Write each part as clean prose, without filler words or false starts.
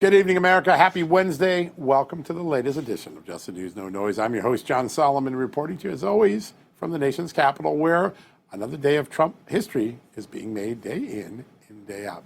Good evening, America. Happy Wednesday. Welcome to the latest edition of Just the News, No Noise. I'm your host, John Solomon, reporting to you, as always, from the nation's capital, where another day of Trump history is being made day in and day out.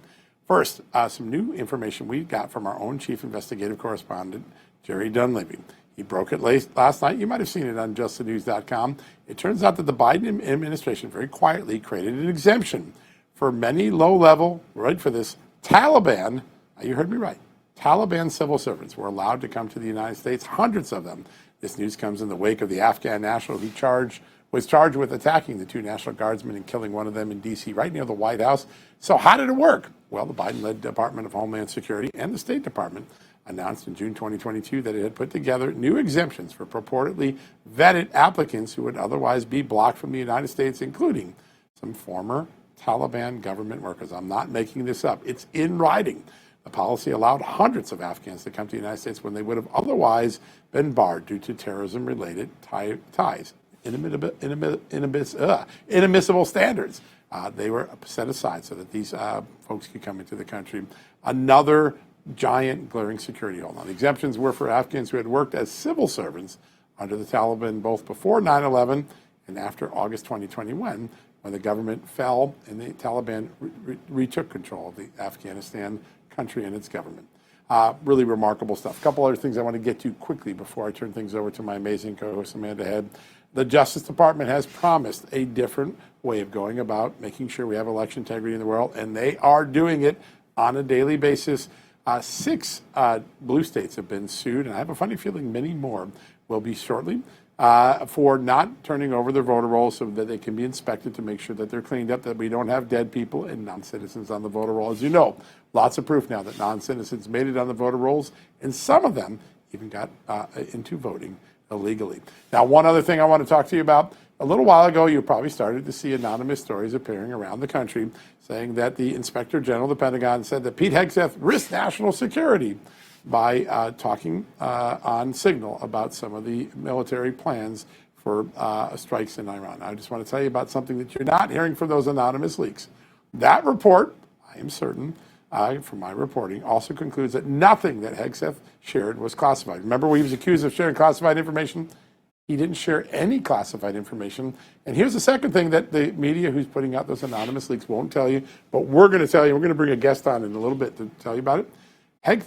First, some new information we got from our own chief investigative correspondent, Jerry Dunleavy. He broke it last night. You might have seen it on justthenews.com. It turns out that the Biden administration very quietly created an exemption for many low-level, right for this, Taliban, you heard me right, Taliban civil servants were allowed to come to the United States, hundreds of them. This news comes in the wake of the Afghan national who was charged with attacking the two National Guardsmen and killing one of them in D.C. right near the White House. So how did it work? Well, the Biden-led Department of Homeland Security and the State Department announced in June 2022 that it had put together new exemptions for purportedly vetted applicants who would otherwise be blocked from the United States, including some former Taliban government workers. I'm not making this up. It's in writing. The policy allowed hundreds of Afghans to come to the United States when they would have otherwise been barred due to terrorism-related ties, inadmissible standards. They were set aside so that these folks could come into the country. Another giant glaring security hole. Now, the exemptions were for Afghans who had worked as civil servants under the Taliban both before 9/11 and after August 2021, when the government fell and the Taliban retook control of the Afghanistan country and its government. Really remarkable stuff. A couple other things I want to get to quickly before I turn things over to my amazing co-host, Amanda Head. The Justice Department has promised a different way of going about making sure we have election integrity in the world, and they are doing it on a daily basis. 6 blue states have been sued, and I have a funny feeling many more will be shortly, for not turning over their voter rolls so that they can be inspected to make sure that they're cleaned up, that we don't have dead people and non-citizens on the voter roll. As you know, lots of proof now that non-citizens made it on the voter rolls, and some of them even got into voting illegally. Now, one other thing I want to talk to you about. A little while ago, you probably started to see anonymous stories appearing around the country saying that the Inspector General of the Pentagon said that Pete Hegseth risked national security by talking on Signal about some of the military plans for strikes in Iran. I just want to tell you about something that you're not hearing from those anonymous leaks. That report, I am certain, from my reporting, also concludes that nothing that Hegseth shared was classified. Remember, he was accused of sharing classified information? He didn't share any classified information. And here's the second thing that the media who's putting out those anonymous leaks won't tell you, but we're going to tell you. We're going to bring a guest on in a little bit to tell you about it.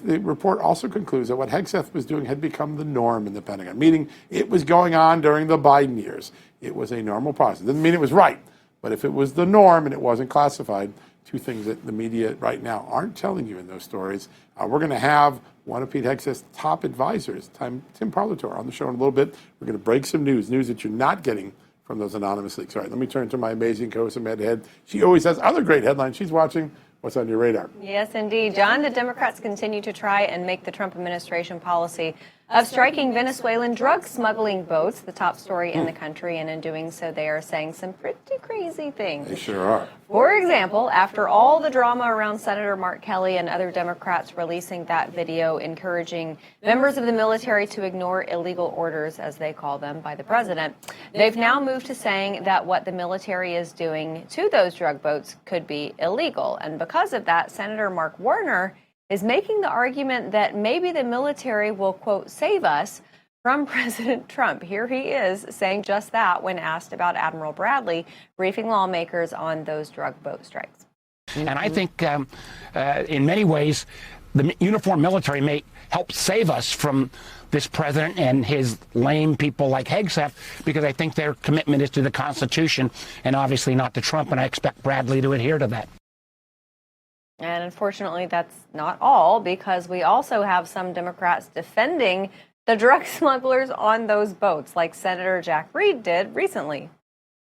The report also concludes that what Hegseth was doing had become the norm in the Pentagon, meaning it was going on during the Biden years. It was a normal process. Doesn't mean it was right, but if it was the norm and it wasn't classified, two things that the media right now aren't telling you in those stories. We're going to have one of Pete Hegseth's top advisors, Tim Pawlenty, on the show in a little bit. We're going to break some news that you're not getting from those anonymous leaks. All right, let me turn to my amazing co-host, Amanda Head. She always has other great headlines. She's watching. What's on your radar? Yes, indeed. John, the Democrats continue to try and make the Trump administration policy of striking Venezuelan drug smuggling boats the top story in the country, and in doing so, they are saying some pretty crazy things. They sure are. For example, after all the drama around Senator Mark Kelly and other Democrats releasing that video encouraging members of the military to ignore illegal orders, as they call them, by the president, they've now moved to saying that what the military is doing to those drug boats could be illegal. And because of that, Senator Mark Warner is making the argument that maybe the military will, quote, save us from President Trump. Here he is saying just that when asked about Admiral Bradley briefing lawmakers on those drug boat strikes. And I think in many ways, the uniformed military may help save us from this president and his lame people like Hegseth, because I think their commitment is to the Constitution and obviously not to Trump, and I expect Bradley to adhere to that. And unfortunately, that's not all, because we also have some Democrats defending the drug smugglers on those boats, like Senator Jack Reed did recently.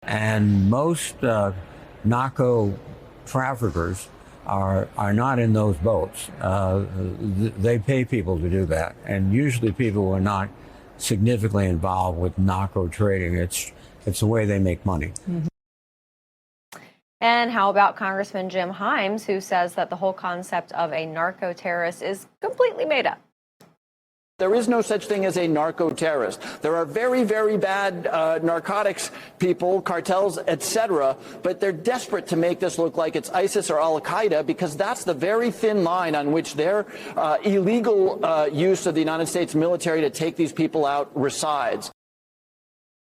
And most narco-traffickers are not in those boats. They pay people to do that. And usually people who are not significantly involved with narco trading. It's the way they make money. Mm-hmm. And how about Congressman Jim Himes, who says that the whole concept of a narco-terrorist is completely made up? There is no such thing as a narco-terrorist. There are very, very bad narcotics people, cartels, etc., but they're desperate to make this look like it's ISIS or al-Qaeda because that's the very thin line on which their illegal use of the United States military to take these people out resides.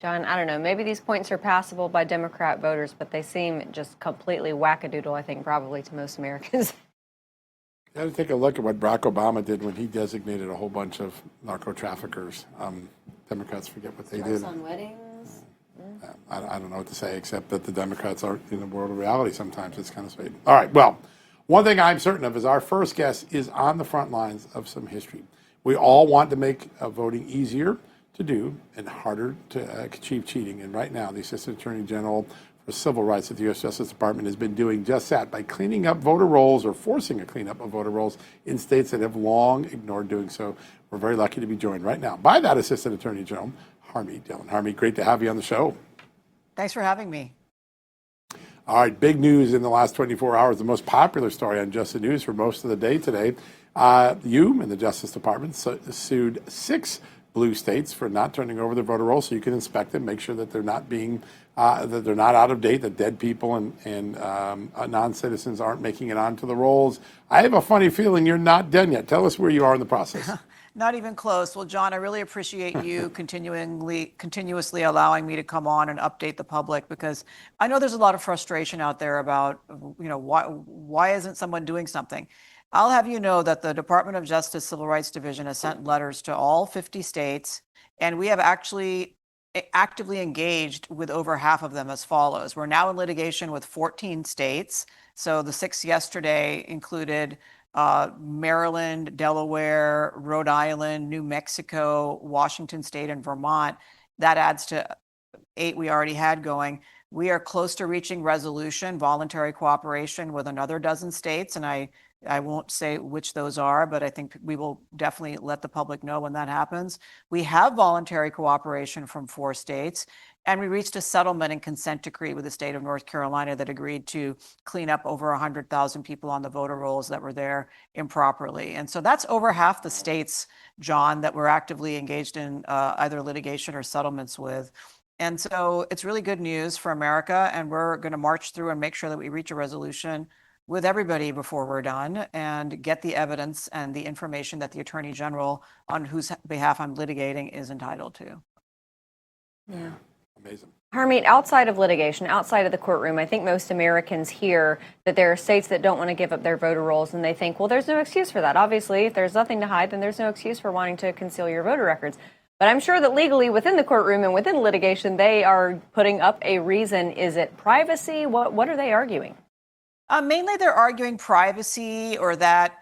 John, I don't know, maybe these points are passable by Democrat voters, but they seem just completely wackadoodle, I think, probably to most Americans. You got to take a look at what Barack Obama did when he designated a whole bunch of narco-traffickers. Democrats forget what they did. On weddings. I don't know what to say, except that the Democrats are in the world of reality sometimes. It's kind of sweet. All right, well, one thing I'm certain of is our first guest is on the front lines of some history. We all want to make voting easier to do and harder to achieve cheating. And right now, the Assistant Attorney General for Civil Rights at the U.S. Justice Department has been doing just that by cleaning up voter rolls or forcing a cleanup of voter rolls in states that have long ignored doing so. We're very lucky to be joined right now by that Assistant Attorney General, Harmeet Dhillon. Harmeet, great to have you on the show. Thanks for having me. All right, big news in the last 24 hours. The most popular story on Just the News for most of the day today. You and the Justice Department sued 6 blue states for not turning over their voter rolls, so you can inspect them, make sure that they're not being that they're not out of date, that dead people and non-citizens aren't making it onto the rolls. I have a funny feeling you're not done yet. Tell us where you are in the process. Not even close. Well, John, I really appreciate you continuously allowing me to come on and update the public, because I know there's a lot of frustration out there about, why isn't someone doing something? I'll have you know that the Department of Justice Civil Rights Division has sent letters to all 50 states, and we have actually actively engaged with over half of them as follows. We're now in litigation with 14 states. So the 6 yesterday included Maryland, Delaware, Rhode Island, New Mexico, Washington State, and Vermont. That adds to 8 we already had going. We are close to reaching resolution, voluntary cooperation with another dozen states, and I won't say which those are, but I think we will definitely let the public know when that happens. We have voluntary cooperation from 4 states, and we reached a settlement and consent decree with the state of North Carolina that agreed to clean up over 100,000 people on the voter rolls that were there improperly. And so that's over half the states, John, that we're actively engaged in either litigation or settlements with. And so it's really good news for America, and we're going to march through and make sure that we reach a resolution with everybody before we're done and get the evidence and the information that the Attorney General, on whose behalf I'm litigating, is entitled to. Yeah. Amazing. Harmeet, outside of litigation, outside of the courtroom, I think most Americans hear that there are states that don't want to give up their voter rolls, and they think, well, there's no excuse for that. Obviously, if there's nothing to hide, then there's no excuse for wanting to conceal your voter records. But I'm sure that legally within the courtroom and within litigation, they are putting up a reason. Is it privacy? What are they arguing? Mainly they're arguing privacy, or that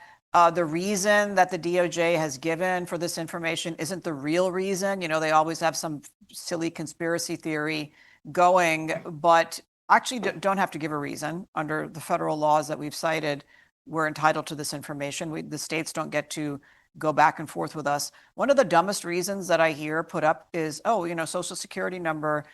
the reason that the DOJ has given for this information isn't the real reason. You know, they always have some silly conspiracy theory going, but actually don't have to give a reason. Under the federal laws that we've cited, we're entitled to this information. The states don't get to go back and forth with us. One of the dumbest reasons that I hear put up is, Social Security number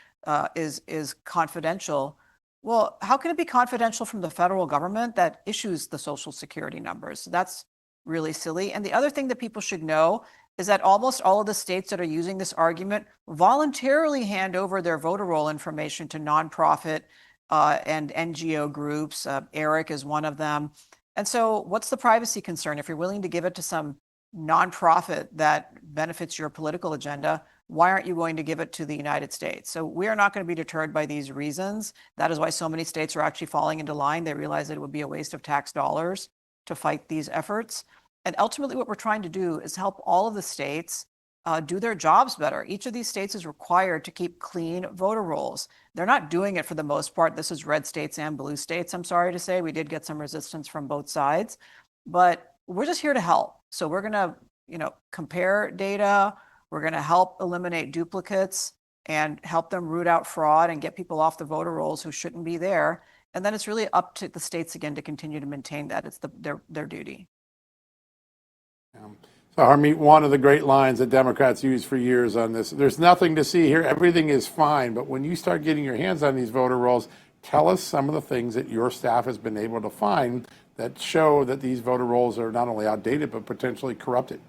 is confidential. Well, how can it be confidential from the federal government that issues the Social Security numbers? That's really silly. And the other thing that people should know is that almost all of the states that are using this argument voluntarily hand over their voter roll information to nonprofit and NGO groups. ERIC is one of them. And so what's the privacy concern? If you're willing to give it to some nonprofit that benefits your political agenda, why aren't you going to give it to the United States? So we are not going to be deterred by these reasons. That is why so many states are actually falling into line. They realize that it would be a waste of tax dollars to fight these efforts. And ultimately, what we're trying to do is help all of the states do their jobs better. Each of these states is required to keep clean voter rolls. They're not doing it for the most part. This is red states and blue states, I'm sorry to say. We did get some resistance from both sides, but we're just here to help. So we're going to, compare data. We're going to help eliminate duplicates and help them root out fraud and get people off the voter rolls who shouldn't be there. And then it's really up to the states again to continue to maintain that. It's their duty. So, Harmeet, one of the great lines that Democrats use for years on this, there's nothing to see here, everything is fine. But when you start getting your hands on these voter rolls, tell us some of the things that your staff has been able to find that show that these voter rolls are not only outdated, but potentially corrupted.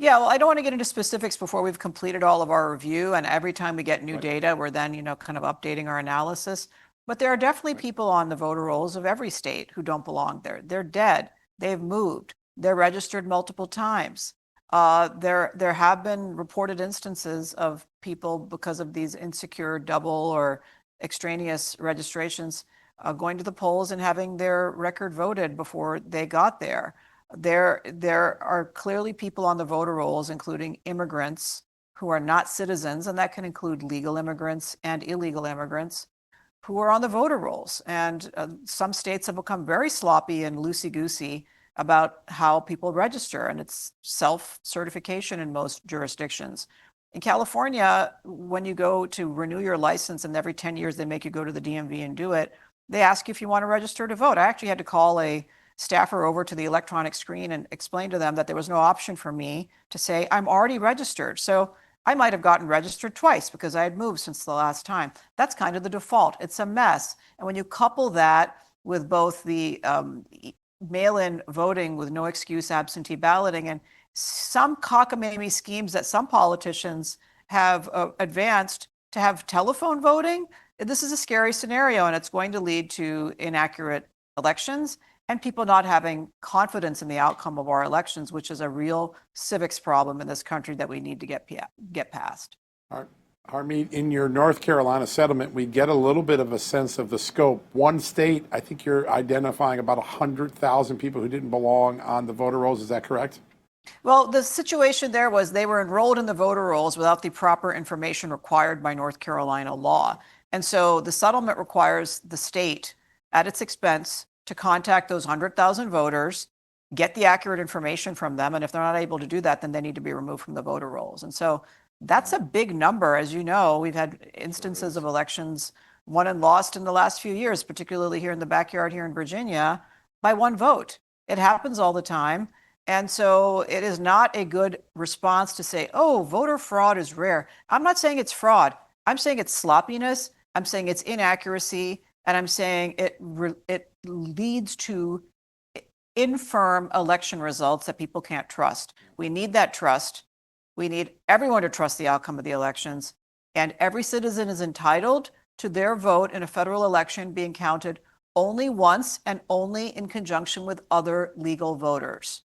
Yeah, well, I don't want to get into specifics before we've completed all of our review. And every time we get new data, we're then, kind of updating our analysis. But there are definitely people on the voter rolls of every state who don't belong there. They're dead. They've moved. They're registered multiple times. There have been reported instances of people, because of these insecure double or extraneous registrations, going to the polls and having their record voted before they got there. There are clearly people on the voter rolls, including immigrants who are not citizens, and that can include legal immigrants and illegal immigrants who are on the voter rolls. And some states have become very sloppy and loosey-goosey about how people register, and it's self-certification in most jurisdictions. In California, when you go to renew your license, and every 10 years they make you go to the DMV and do it, they ask you if you want to register to vote. I actually had to call a staffer over to the electronic screen and explain to them that there was no option for me to say, I'm already registered. So I might have gotten registered twice because I had moved since the last time. That's kind of the default. It's a mess. And when you couple that with both the mail-in voting with no excuse absentee balloting and some cockamamie schemes that some politicians have advanced to have telephone voting, this is a scary scenario, and it's going to lead to inaccurate elections and people not having confidence in the outcome of our elections, which is a real civics problem in this country that we need to get past. Harmeet, in your North Carolina settlement, we get a little bit of a sense of the scope. One state, I think you're identifying about 100,000 people who didn't belong on the voter rolls. Is that correct? Well, the situation there was they were enrolled in the voter rolls without the proper information required by North Carolina law. And so the settlement requires the state, at its expense, to contact those 100,000 voters, get the accurate information from them. And if they're not able to do that, then they need to be removed from the voter rolls. And so that's a big number. As you know, we've had instances of elections won and lost in the last few years, particularly here in the backyard here in Virginia, by one vote. It happens all the time. And so it is not a good response to say, oh, voter fraud is rare. I'm not saying it's fraud. I'm saying it's sloppiness. I'm saying it's inaccuracy. And I'm saying it leads to infirm election results that people can't trust. We need that trust. We need everyone to trust the outcome of the elections. And every citizen is entitled to their vote in a federal election being counted only once and only in conjunction with other legal voters.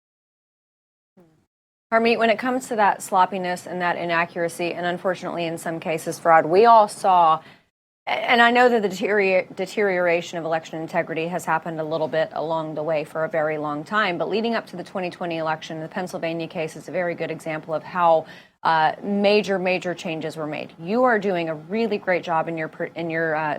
Harmeet, when it comes to that sloppiness and that inaccuracy, and unfortunately in some cases fraud, we all saw, and I know that the deterioration of election integrity has happened a little bit along the way for a very long time, but leading up to the 2020 election, the Pennsylvania case is a very good example of how major changes were made. You are doing a really great job in your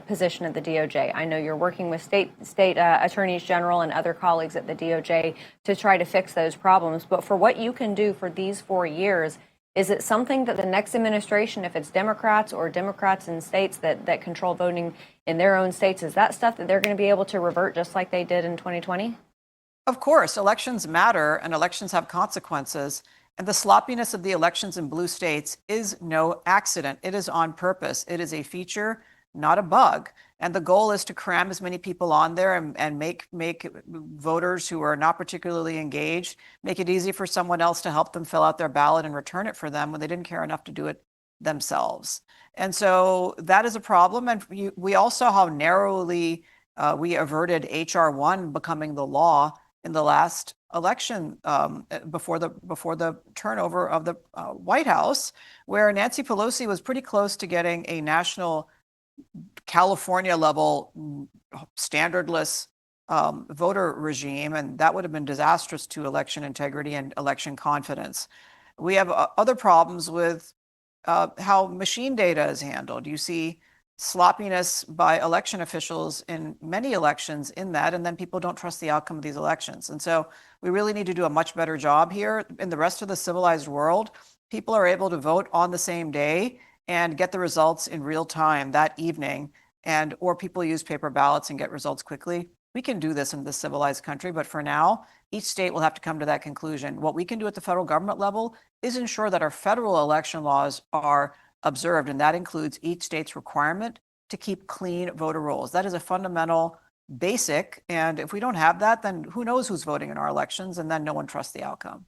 position at the DOJ. I know you're working with state attorneys general and other colleagues at the DOJ to try to fix those problems. But for what you can do for these 4 years, is it something that the next administration, if it's Democrats or Democrats in states that control voting in their own states, is that stuff that they're going to be able to revert just like they did in 2020? Of course, elections matter and elections have consequences. And the sloppiness of the elections in blue states is no accident. It is on purpose. It is a feature, not a bug. And the goal is to cram as many people on there and make voters who are not particularly engaged, make it easy for someone else to help them fill out their ballot and return it for them when they didn't care enough to do it themselves. And so that is a problem. And we all saw how narrowly we averted H.R. 1 becoming the law in the last election before the turnover of the White House, where Nancy Pelosi was pretty close to getting a national California level standardless voter regime, and that would have been disastrous to election integrity and election confidence. We have other problems with how machine data is handled. You see sloppiness by election officials in many elections in that, and then people don't trust the outcome of these elections. And so we really need to do a much better job here. In the rest of the civilized world, people are able to vote on the same day and get the results in real time that evening, or people use paper ballots and get results quickly. We can do this in this civilized country, but for now, each state will have to come to that conclusion. What we can do at the federal government level is ensure that our federal election laws are observed, and that includes each state's requirement to keep clean voter rolls. That is a fundamental basic, and if we don't have that, then who knows who's voting in our elections, and then no one trusts the outcome.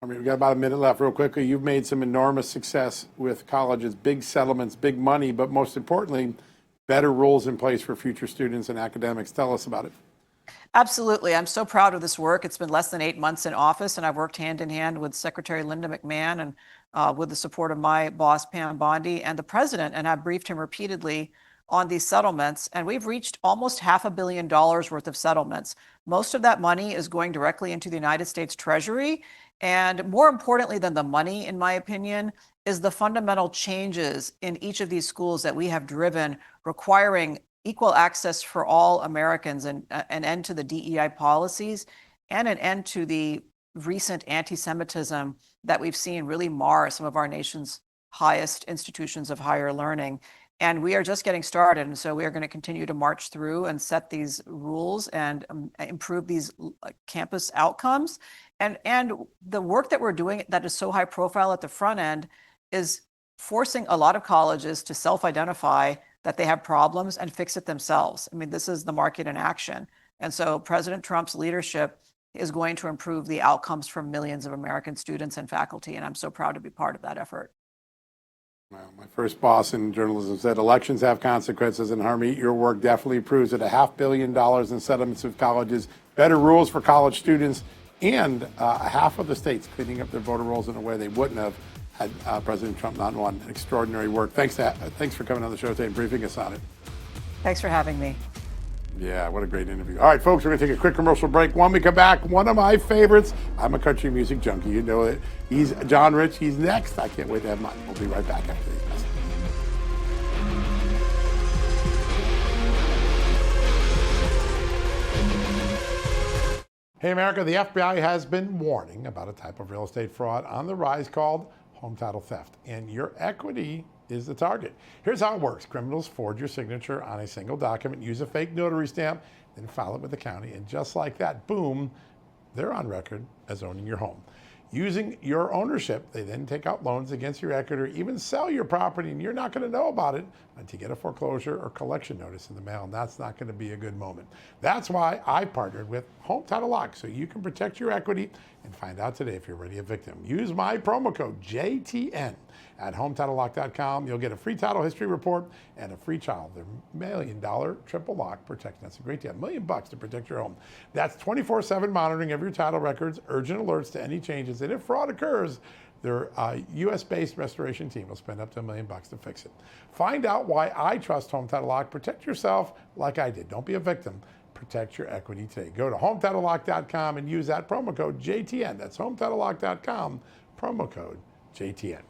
I mean, we've got about a minute left. Real quickly, you've made some enormous success with colleges, big settlements, big money, but most importantly, better rules in place for future students and academics. Tell us about it. Absolutely. I'm so proud of this work. It's been less than 8 months in office, and I've worked hand in hand with Secretary Linda McMahon and with the support of my boss, Pam Bondi, and the president, and I've briefed him repeatedly on these settlements. And we've reached almost $500 million worth of settlements. Most of that money is going directly into the United States Treasury. And more importantly than the money, in my opinion, is the fundamental changes in each of these schools that we have driven, requiring equal access for all Americans and an end to the DEI policies and an end to the recent anti-Semitism that we've seen really mar some of our nation's highest institutions of higher learning. And we are just getting started. And so we are going to continue to march through and set these rules and improve these campus outcomes. And the work that we're doing that is so high profile at the front end is forcing a lot of colleges to self-identify that they have problems and fix it themselves. I mean, this is the market in action. And so President Trump's leadership is going to improve the outcomes for millions of American students and faculty. And I'm so proud to be part of that effort. Well, my first boss in journalism said elections have consequences, and Harmeet, your work definitely proves it. $500 million in settlements with colleges, better rules for college students, and half of the states cleaning up their voter rolls in a way they wouldn't have had President Trump not won. Extraordinary work. Thanks for coming on the show today and briefing us on it. Thanks for having me. Yeah, what a great interview. All right, folks, we're going to take a quick commercial break. When we come back, one of my favorites. I'm a country music junkie. You know it. He's John Rich. He's next. I can't wait to have mine. We'll be right back after these messages. Hey, America, the FBI has been warning about a type of real estate fraud on the rise called home title theft, and your equity is the target. Here's how it works. Criminals forge your signature on a single document, use a fake notary stamp, then file it with the county, and just like that, boom, they're on record as owning your home. Using your ownership, they then take out loans against your equity or even sell your property, and you're not going to know about it until you get a foreclosure or collection notice in the mail, and that's not going to be a good moment. That's why I partnered with Home Title Lock, so you can protect your equity and find out today if you're already a victim. Use my promo code JTN at HometitleLock.com. You'll get a free title history report and a free trial of their $1 million triple lock protection. That's a great deal. $1 million to protect your home. That's 24/7 monitoring of your title records, urgent alerts to any changes, and if fraud occurs, their U.S.-based restoration team will spend up to $1 million to fix it. Find out why I trust Home Title Lock. Protect yourself like I did. Don't be a victim. Protect your equity today. Go to HometitleLock.com and use that promo code JTN. That's HometitleLock.com, promo code JTN.